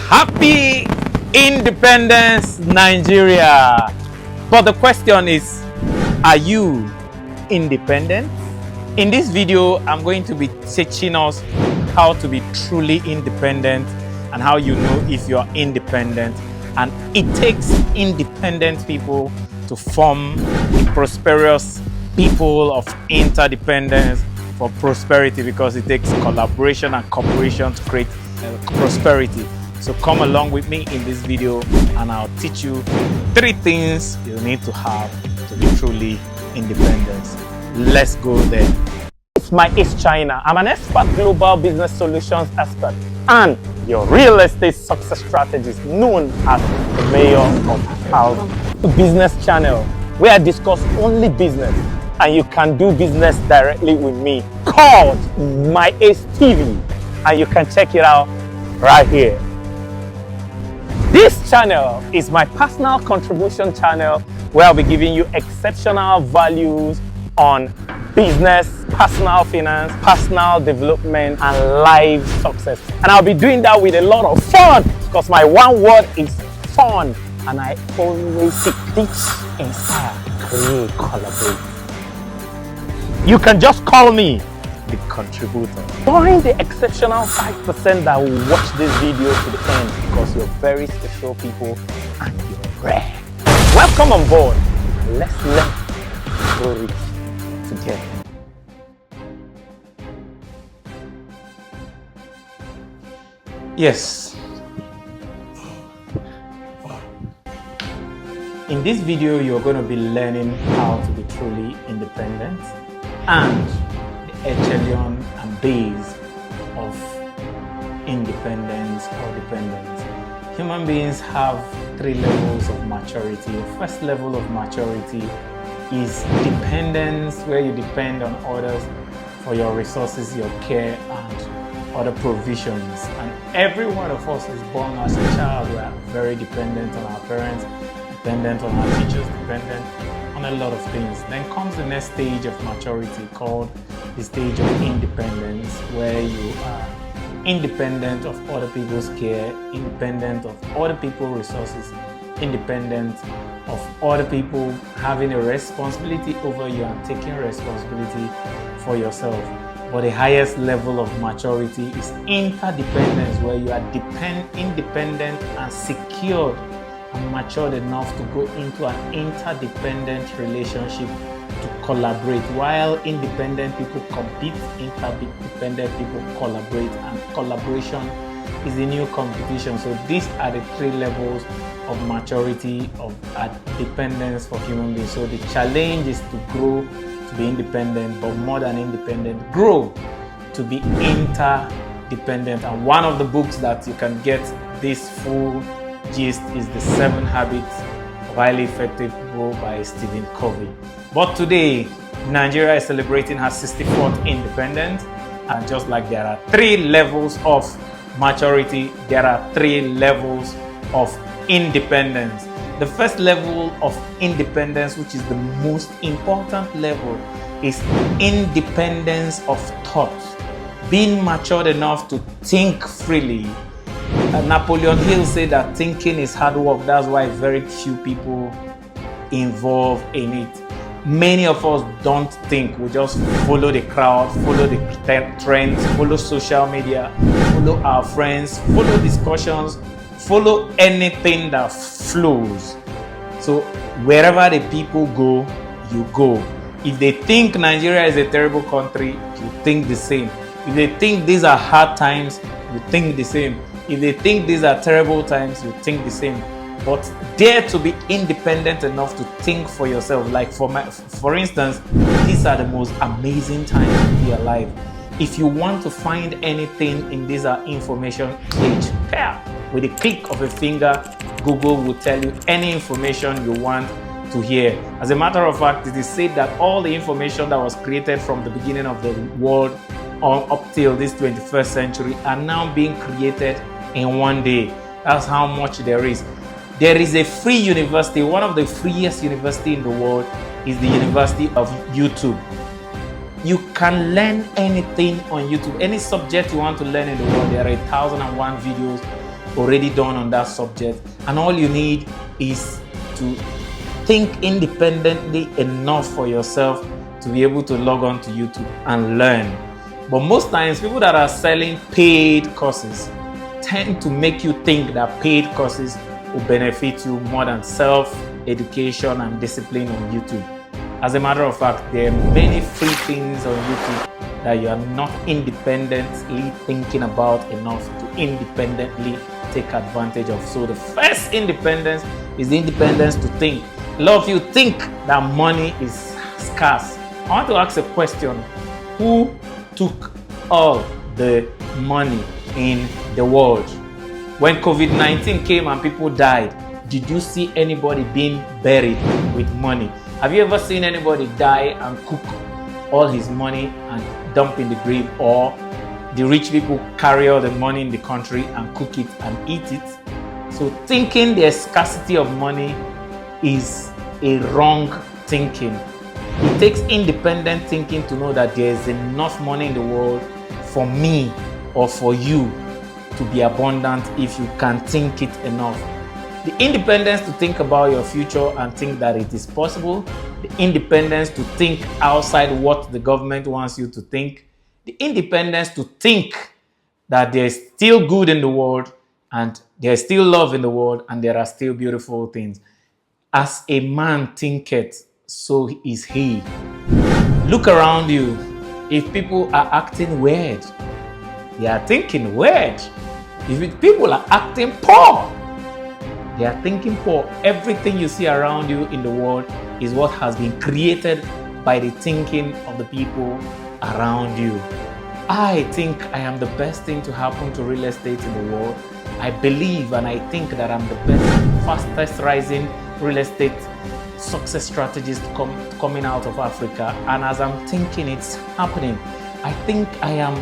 Happy Independence, Nigeria! But the question is, are you independent? In this video, I'm going to be teaching us how to be truly independent and how you know if you're independent. And it takes independent people to form a prosperous people of interdependence for prosperity, because it takes collaboration and cooperation to create prosperity. So come along with me in this video and I'll teach you 3 things you need to have to be truly independent. Let's go there. It's my East China. I'm an expert global business solutions expert and your real estate success strategist, known as the mayor of House Business Channel, where I discuss only business and you can do business directly with me, called My Ace TV, and you can check it out right here. This channel is my personal contribution channel where I'll be giving you exceptional values on business, personal finance, personal development, and life success. And I'll be doing that with a lot of fun, because my one word is fun. And I always seek, teach, inspire, create, collaborate. You can just call me the contributor. Join the exceptional 5% that will watch this video to the end, because you're very special people and you're rare. Welcome on board. Let's learn to grow rich together. Yes. In this video, you're going to be learning how to be truly independent and the echelon and base of independence or dependence. Human beings have 3 levels of maturity. The first level of maturity is dependence, where you depend on others for your resources, your care, and other provisions. And every one of us is born as a child. We are very dependent on our parents, dependent on our teachers, dependent on a lot of things. Then comes the next stage of maturity, called the stage of independence, where you are independent of other people's care, independent of other people's resources, independent of other people having a responsibility over you and taking responsibility for yourself. But the highest level of maturity is interdependence, where you are independent and secured and matured enough to go into an interdependent relationship to collaborate. While independent people compete, interdependent people collaborate, and collaboration is the new competition. So these are the 3 levels of maturity of dependence for human beings. So the challenge is to grow to be independent, but more than independent, grow to be interdependent. And one of the books that you can get this full gist is The 7 Habits of Highly Effective People by Stephen Covey. But today, Nigeria is celebrating her 64th independence, and just like there are 3 levels of maturity, there are 3 levels of independence. The first level of independence, which is the most important level, is independence of thought. Being matured enough to think freely. Napoleon Hill said that thinking is hard work. That's why very few people involved in it. Many of us don't think. We just follow the crowd, follow the trends, follow social media, follow our friends, follow discussions, follow anything that flows. So wherever the people go, you go. If they think Nigeria is a terrible country, you think the same. If they think these are hard times, you think the same. If they think these are terrible times, you think the same. But dare to be independent enough to think for yourself. Like for instance, these are the most amazing times to be alive. If you want to find anything in this information age, with a click of a finger, Google will tell you any information you want to hear. As a matter of fact, it is said that all the information that was created from the beginning of the world up till this 21st century are now being created in one day. That's how much there is. There is a free university. One of the freest university in the world is the University of YouTube. You can learn anything on YouTube. Any subject you want to learn in the world, there are 1,001 videos already done on that subject, and all you need is to think independently enough for yourself to be able to log on to YouTube and learn. But most times, people that are selling paid courses tend to make you think that paid courses will benefit you more than self-education and discipline on YouTube. As a matter of fact, there are many free things on YouTube that you are not independently thinking about enough to independently take advantage of. So the first independence is the independence to think. A lot of you think that money is scarce. I want to ask a question. Who took all the money in the world? When COVID-19 came and people died, did you see anybody being buried with money? Have you ever seen anybody die and cook all his money and dump in the grave, or the rich people carry all the money in the country and cook it and eat it? So thinking there's scarcity of money is a wrong thinking. It takes independent thinking to know that there is enough money in the world for me or for you to be abundant if you can think it enough. The independence to think about your future and think that it is possible. The independence to think outside what the government wants you to think. The independence to think that there is still good in the world and there is still love in the world and there are still beautiful things. As a man thinketh, so is he. Look around you. If people are acting weird, they are thinking weird. If people are acting poor, they are thinking poor. Everything you see around you in the world is what has been created by the thinking of the people around you. I think I am the best thing to happen to real estate in the world. I believe and I think that I'm the best, fastest rising real estate success strategist coming out of Africa. And as I'm thinking it's happening, I think I am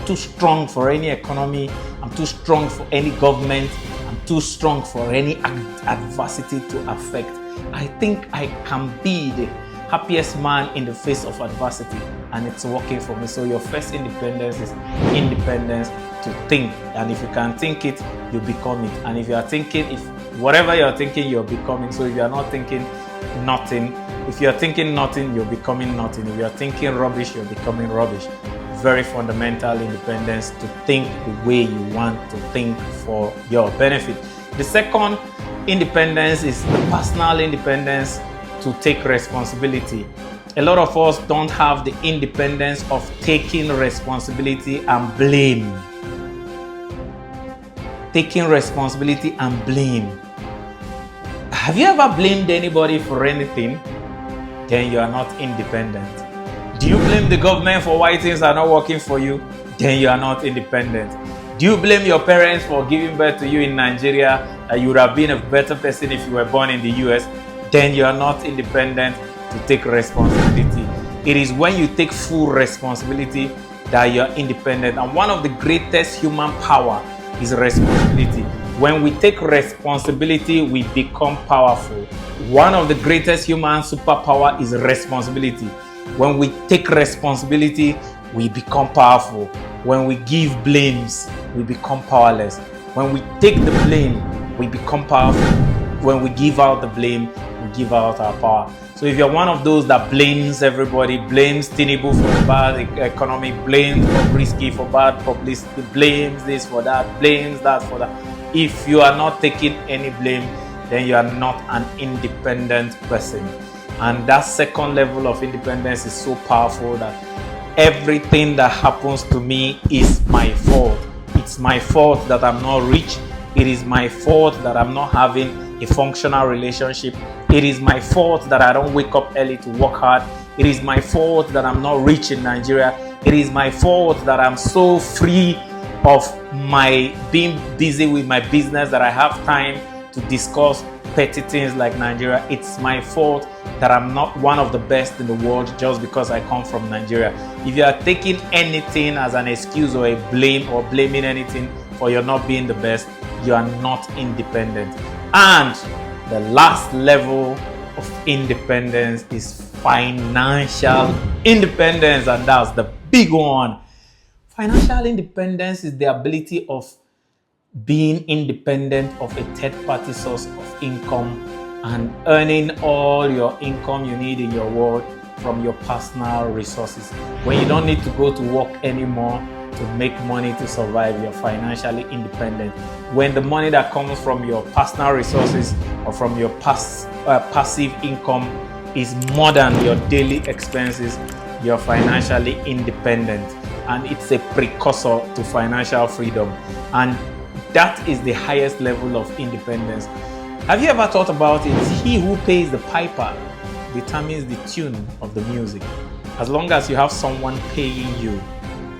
too strong for any economy. I'm too strong for any government. I'm too strong for any adversity to affect. I think I can be the happiest man in the face of adversity, and it's working for me. So your first independence is independence to think, and if you can think it, you become it. And if you are thinking, if whatever you're thinking, you're becoming. So if you are not thinking nothing, if you're thinking nothing, you're becoming nothing. If you're thinking rubbish, you're becoming rubbish. Very fundamental independence to think the way you want to think for your benefit. The second independence is the personal independence to take responsibility. A lot of us don't have the independence of taking responsibility and blame. Taking responsibility and blame. Have you ever blamed anybody for anything? Then you are not independent. Do you blame the government for why things are not working for you? Then you are not independent. Do you blame your parents for giving birth to you in Nigeria, that you would have been a better person if you were born in the US? Then you are not independent to take responsibility. It is when you take full responsibility that you are independent. And one of the greatest human power is responsibility. When we take responsibility, we become powerful. One of the greatest human superpower is responsibility. When we take responsibility, we become powerful. When we give blames, we become powerless. When we take the blame, we become powerful. When we give out the blame, we give out our power. So if you're one of those that blames everybody, blames Tinubu for bad economy, blames Bobrisky for bad publicity, blames this for that, blames that for that, if you are not taking any blame, then you are not an independent person. And that second level of independence is so powerful that everything that happens to me is my fault. It's my fault that I'm not rich. It is my fault that I'm not having a functional relationship. It is my fault that I don't wake up early to work hard. It is my fault that I'm not rich in Nigeria. It is my fault that I'm so free of my being busy with my business that I have time to discuss petty things like Nigeria. It's my fault that I'm not one of the best in the world just because I come from Nigeria. If you are taking anything as an excuse or a blame or blaming anything for your not being the best, you are not independent. And the last level of independence is financial independence, and that's the big one. Financial independence is the ability of being independent of a third-party source of income and earning all your income you need in your world from your personal resources. When you don't need to go to work anymore to make money to survive, you're financially independent. When the money that comes from your personal resources or from your passive income is more than your daily expenses, you're financially independent. And it's a precursor to financial freedom. And that is the highest level of independence. Have you ever thought about it? He who pays the piper determines the tune of the music. As long as you have someone paying you,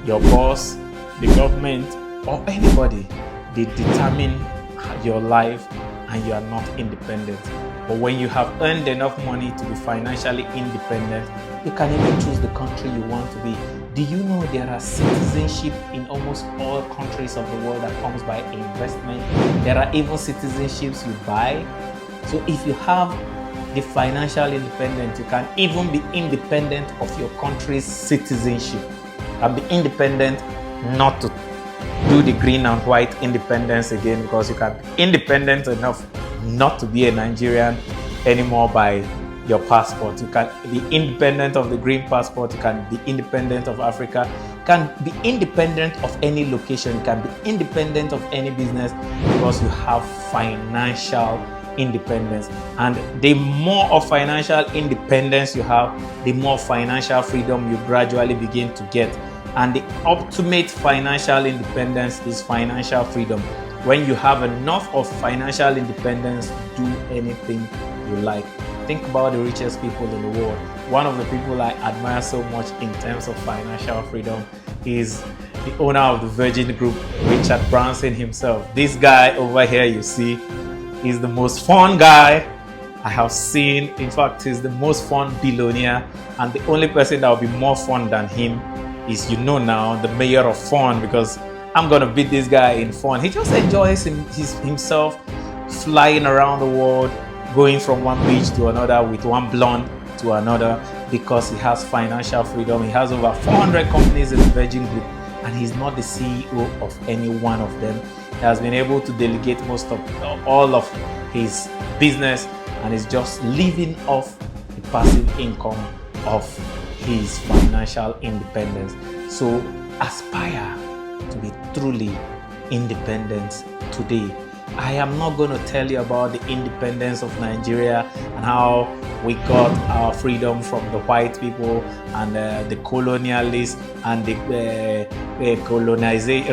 your boss, the government, or anybody, they determine your life and you are not independent. But when you have earned enough money to be financially independent, you can even choose the country you want to be. Do you know there are citizenship in almost all countries of the world that comes by investment? There are even citizenships you buy. So if you have the financial independence, you can even be independent of your country's citizenship and be independent not to do the green and white independence again, because you can be independent enough not to be a Nigerian anymore by your passport. You can be independent of the green passport. You can be independent of Africa. You can be independent of any location. You can be independent of any business because you have financial independence. And the more of financial independence you have, the more financial freedom you gradually begin to get. And the ultimate financial independence is financial freedom. When you have enough of financial independence, do anything you like. Think about the richest people in the world. One of the people I admire so much in terms of financial freedom is the owner of the Virgin Group, Richard Branson himself. This guy over here you see is the most fun guy I have seen. In fact, he's the most fun billionaire, and the only person that will be more fun than him is, you know now, the mayor of fun, because I'm gonna beat this guy in fun. He just enjoys himself flying around the world, going from one beach to another with one blonde to another, because he has financial freedom. He has over 400 companies in the Virgin Group, and he's not the CEO of any one of them. He has been able to delegate most of all of his business, and is just living off the passive income of his financial independence. So aspire to be truly independent today. I am not going to tell you about the independence of Nigeria and how we got our freedom from the white people and the colonialists and the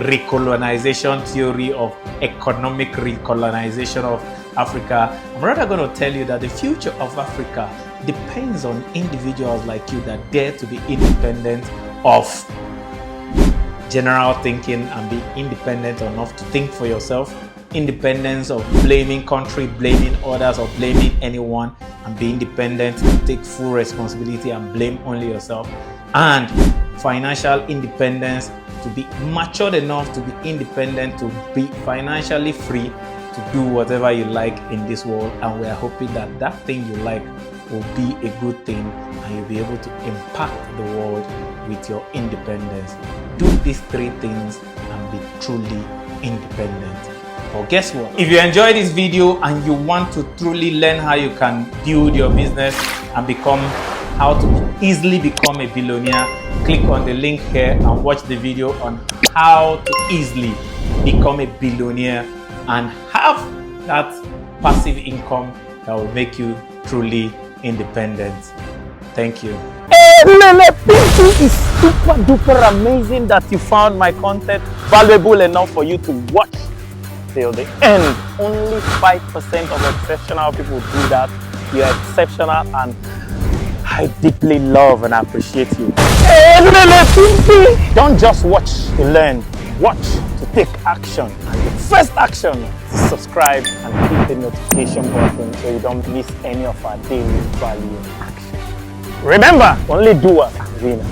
recolonization theory of economic recolonization of Africa. I'm rather going to tell you that the future of Africa depends on individuals like you that dare to be independent of general thinking and be independent enough to think for yourself. Independence of blaming country, blaming others, or blaming anyone, and be independent to take full responsibility and blame only yourself. And financial independence, to be matured enough to be independent, to be financially free to do whatever you like in this world. And we are hoping that that thing you like will be a good thing and you'll be able to impact the world with your independence. Do these three things and be truly independent. But guess what? If you enjoyed this video and you want to truly learn how you can build your business and how to easily become a billionaire, click on the link here and watch the video on how to easily become a billionaire and have that passive income that will make you truly independent. Thank you. Hey, thank you. It's super duper amazing that you found my content valuable enough for you to watch till the end. Only 5% of exceptional people do that. You're exceptional, and I deeply love and appreciate you. Hey, don't just watch to learn, watch to take action. And the first action is subscribe and hit the notification button so you don't miss any of our daily value action. Remember, only doers are winners.